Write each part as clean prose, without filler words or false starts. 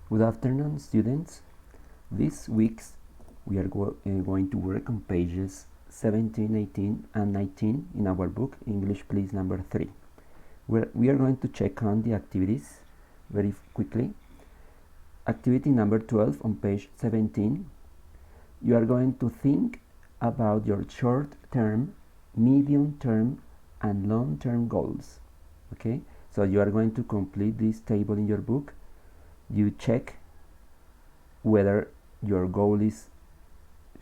Good afternoon, students. This week we are going to work on pages 17, 18, and 19 in our book, English Please number 3. We are going to check on the activities very quickly. Activity number 12 on page 17. You are going to think about your short-term, medium-term, and long-term goals. Okay, so you are going to complete this table in your book. You check whether your goal is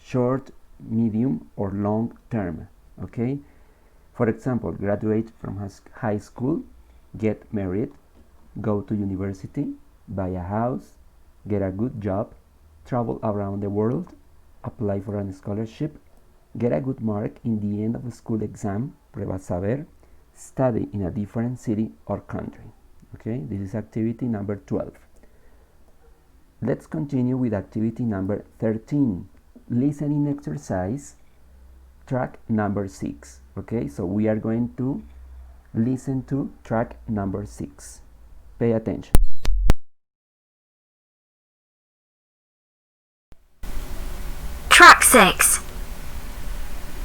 short, medium, or long term. Okay, for example, graduate from high school, get married, go to university, buy a house, get a good job, travel around the world, apply for a scholarship, get a good mark in the end of the school exam, prueba saber, study in a different city or country. Okay, this is activity number 12. Let's continue with activity number 13, listening exercise, track number 6. Okay, so we are going to listen to track number 6. Pay attention. Track 6.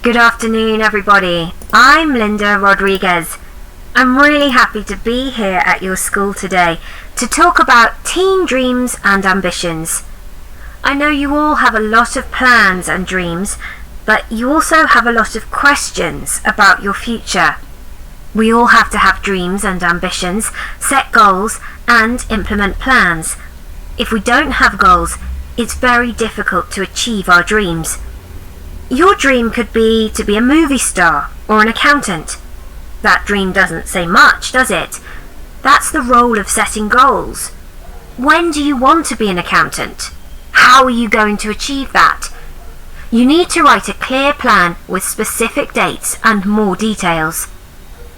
Good afternoon, everybody. I'm Linda Rodriguez. I'm really happy to be here at your school today to talk about teen dreams and ambitions. I know you all have a lot of plans and dreams, but you also have a lot of questions about your future. We all have to have dreams and ambitions, set goals, and implement plans. If we don't have goals, it's very difficult to achieve our dreams. Your dream could be to be a movie star or an accountant. That dream doesn't say much, does it? That's the role of setting goals. When do you want to be an accountant? How are you going to achieve that? You need to write a clear plan with specific dates and more details.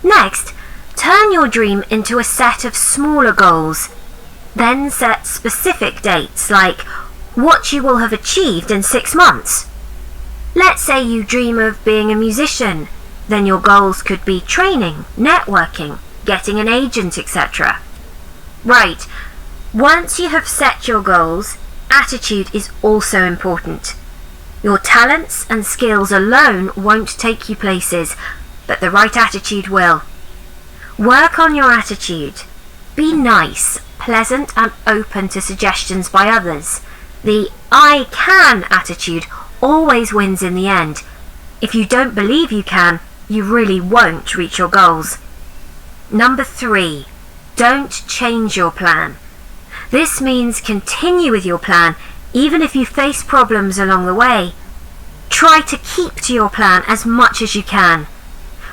Next, turn your dream into a set of smaller goals. Then set specific dates, like what you will have achieved in 6 months. Let's say you dream of being a musician. Then your goals could be training, networking, getting an agent, etc. Right, once you have set your goals, attitude is also important. Your talents and skills alone won't take you places, but the right attitude will. Work on your attitude. Be nice, pleasant, and open to suggestions by others. The I can attitude always wins in the end. If you don't believe you can, you really won't reach your goals. Number 3, don't change your plan. This means continue with your plan even if you face problems along the way. Try to keep to your plan as much as you can.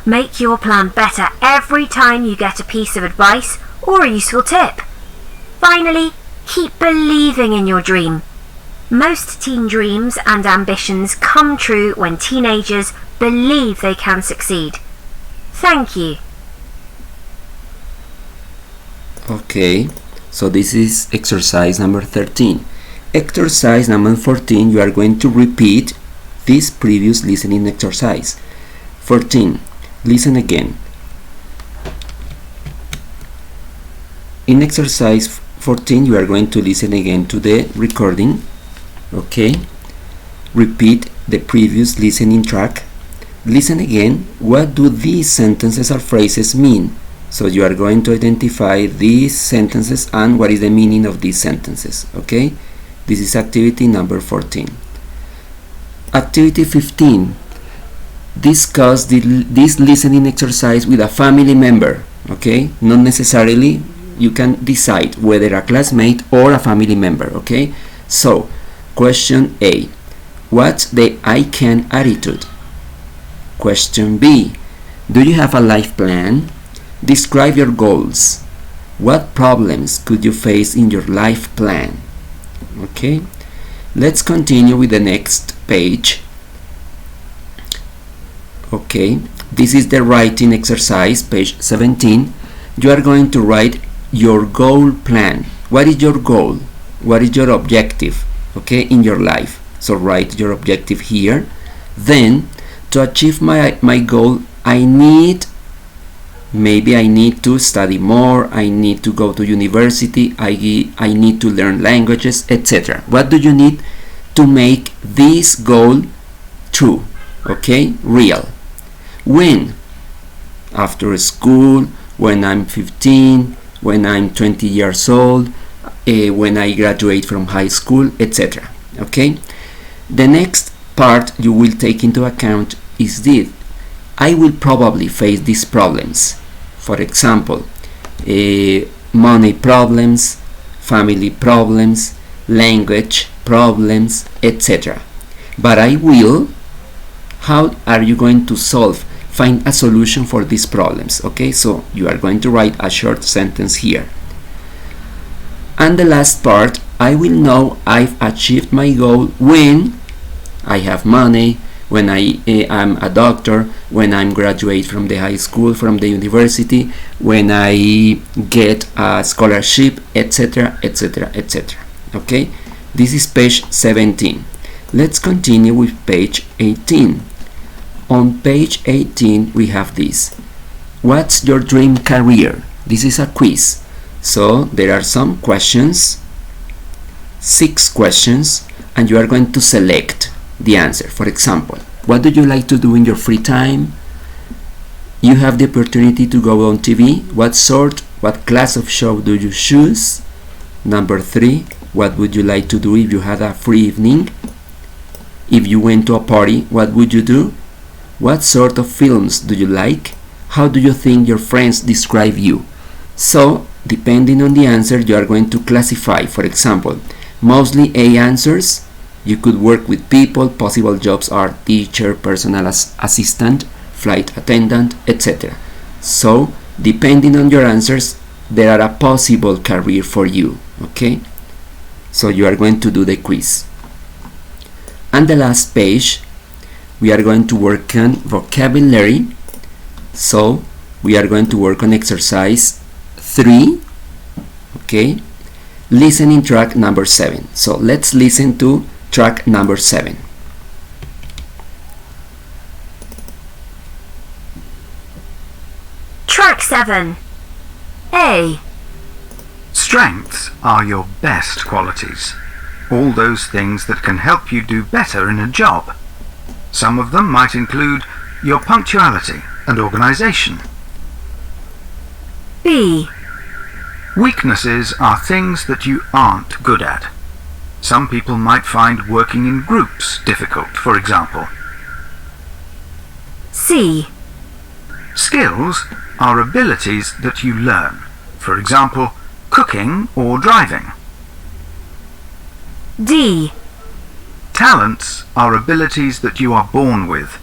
Make your plan better every time you get a piece of advice or a useful tip. Finally, keep believing in your dream. Most teen dreams and ambitions come true when teenagers believe they can succeed. Thank you. Okay, so this is exercise number 13. Exercise number 14, you are going to repeat this previous listening exercise. 14, listen again. In exercise 14, you are going to listen again to the recording. Okay, repeat the previous listening track. Listen again, what do these sentences or phrases mean? So you are going to identify these sentences and what is the meaning of these sentences. Okay, this is activity number 14. Activity 15, discuss this listening exercise with a family member. Okay, not necessarily, you can decide whether a classmate or a family member. Okay, so question A, what's the I can attitude? Question B, do you have a life plan? Describe your goals. What problems could you face in your life plan? Okay, let's continue with the next page. Okay, this is the writing exercise, page 17. You are going to write your goal plan. What is your goal? What is your objective? Okay, in your life. So write your objective here. Then, to achieve my goal, I need Maybe I need to study more, I need to go to university, I need to learn languages, etc. What do you need to make this goal true? Okay, real. When? After school, when I'm 15, when I'm 20 years old, when I graduate from high school, etc. Okay? The next part you will take into account is this. I will probably face these problems. For example, money problems, family problems, language problems, etc. But I will. How are you going to find a solution for these problems? Okay, so you are going to write a short sentence here. And the last part, I will know I've achieved my goal when I have money, when I am a doctor, when I'm graduate from the high school, from the university, when I get a scholarship, etc, etc, etc. Okay, this is page 17. Let's continue with page 18. On page 18 we have this. What's your dream career? This is a quiz. So there are some questions, 6 questions, and you are going to select the answer. For example, what do you like to do in your free time? You have the opportunity to go on TV. What class of show do you choose? Number 3, what would you like to do if you had a free evening? If you went to a party, what would you do? What sort of films do you like? How do you think your friends describe you? So, depending on the answer, you are going to classify. For example, mostly A answers. You could work with people. Possible jobs are teacher, personal assistant, flight attendant, etc. So, depending on your answers, there are a possible career for you. Okay? So, you are going to do the quiz. And the last page, we are going to work on vocabulary. So, we are going to work on exercise 3. Okay? Listening track number 7. So, let's listen to track number 7. Track 7. A. Strengths are your best qualities. All those things that can help you do better in a job. Some of them might include your punctuality and organization. B. Weaknesses are things that you aren't good at. Some people might find working in groups difficult, for example. C. Skills are abilities that you learn, for example, cooking or driving. D. Talents are abilities that you are born with.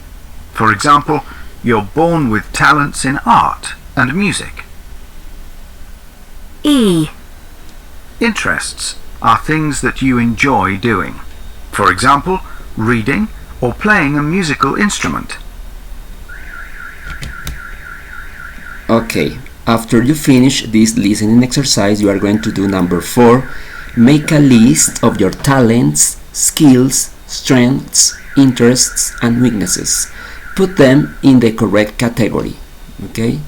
For example, you're born with talents in art and music. E. Interests are things that you enjoy doing. For example, reading or playing a musical instrument. Okay, after you finish this listening exercise, you are going to do number 4. Make a list of your talents, skills, strengths, interests, and weaknesses. Put them in the correct category. Okay?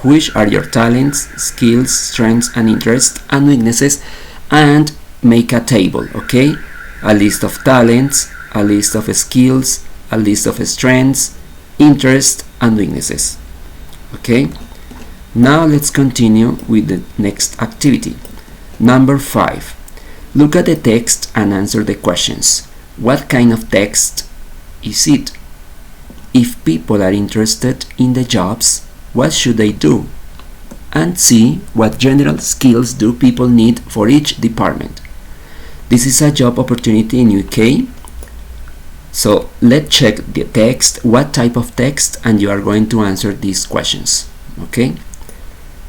Which are your talents, skills, strengths, and interests, and weaknesses, and make a table. Okay? A list of talents, a list of skills, a list of strengths, interests, and weaknesses. Okay? Now let's continue with the next activity. Number 5. Look at the text and answer the questions. What kind of text is it? If people are interested in the jobs, what should they do? And see what general skills do people need for each department. This is a job opportunity in UK. So let's check the text, what type of text, and you are going to answer these questions. Okay?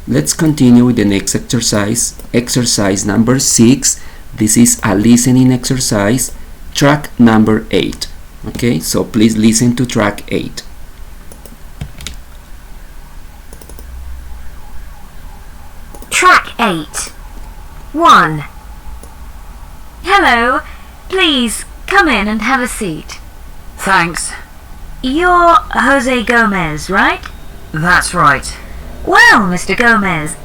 Let's continue with the next exercise. Exercise number 6. This is a listening exercise, track number 8. Okay, so please listen to track 8. Track 8. 1. Hello, please come in and have a seat. Thanks. You're Jose Gomez, right? That's right. Well, Mr. Gomez,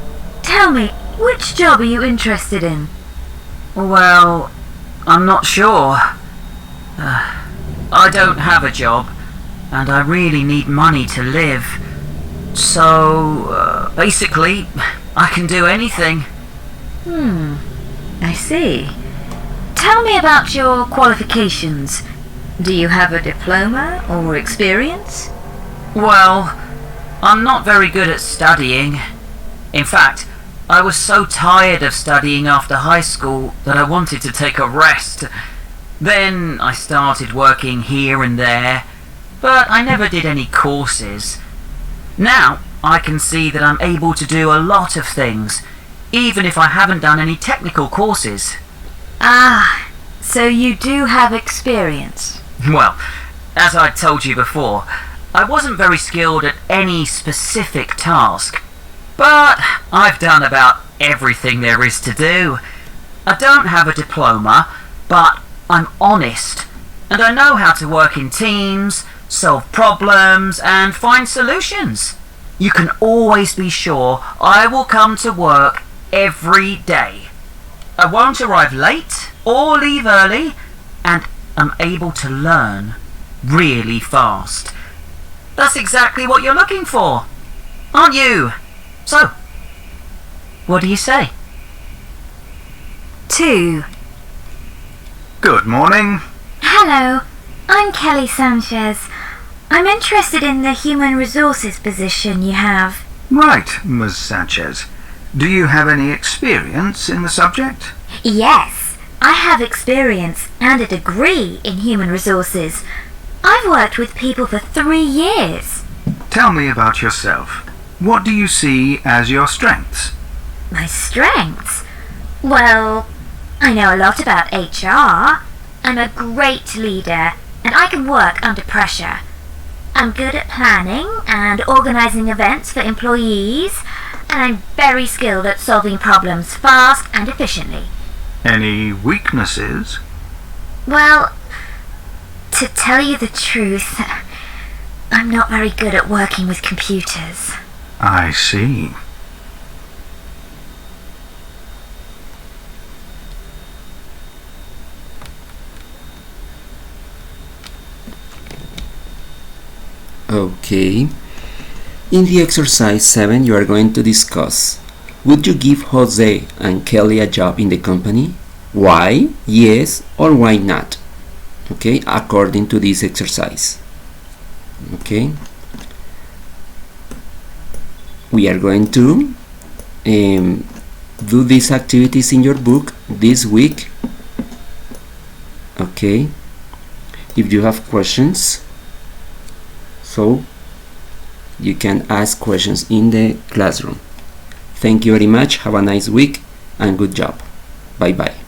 tell me, which job are you interested in? Well, I'm not sure. I don't have a job, and I really need money to live. So, basically, I can do anything. I see. Tell me about your qualifications. Do you have a diploma or experience? Well, I'm not very good at studying. In fact, I was so tired of studying after high school that I wanted to take a rest. Then I started working here and there, but I never did any courses. Now I can see that I'm able to do a lot of things, even if I haven't done any technical courses. Ah, so you do have experience. Well, as I told you before, I wasn't very skilled at any specific task, but I've done about everything there is to do. I don't have a diploma, but I'm honest, and I know how to work in teams, solve problems, and find solutions. You can always be sure I will come to work every day. I won't arrive late or leave early, and I'm able to learn really fast. That's exactly what you're looking for, aren't you? So, what do you say? 2. Good morning. Hello, I'm Kelly Sanchez. I'm interested in the human resources position you have. Right, Ms. Sanchez. Do you have any experience in the subject? Yes, I have experience and a degree in human resources. I've worked with people for 3 years. Tell me about yourself. What do you see as your strengths? My strengths? Well, I know a lot about HR. I'm a great leader and I can work under pressure. I'm good at planning and organising events for employees, and I'm very skilled at solving problems fast and efficiently. Any weaknesses? Well, to tell you the truth, I'm not very good at working with computers. I see. Okay. In the exercise 7 you are going to discuss: would you give Jose and Kelly a job in the company? Why, yes, or why not? Okay, according to this exercise. Okay. We are going to do these activities in your book this week. Okay. If you have questions, so you can ask questions in the classroom. Thank you very much. Have a nice week and good job. Bye bye.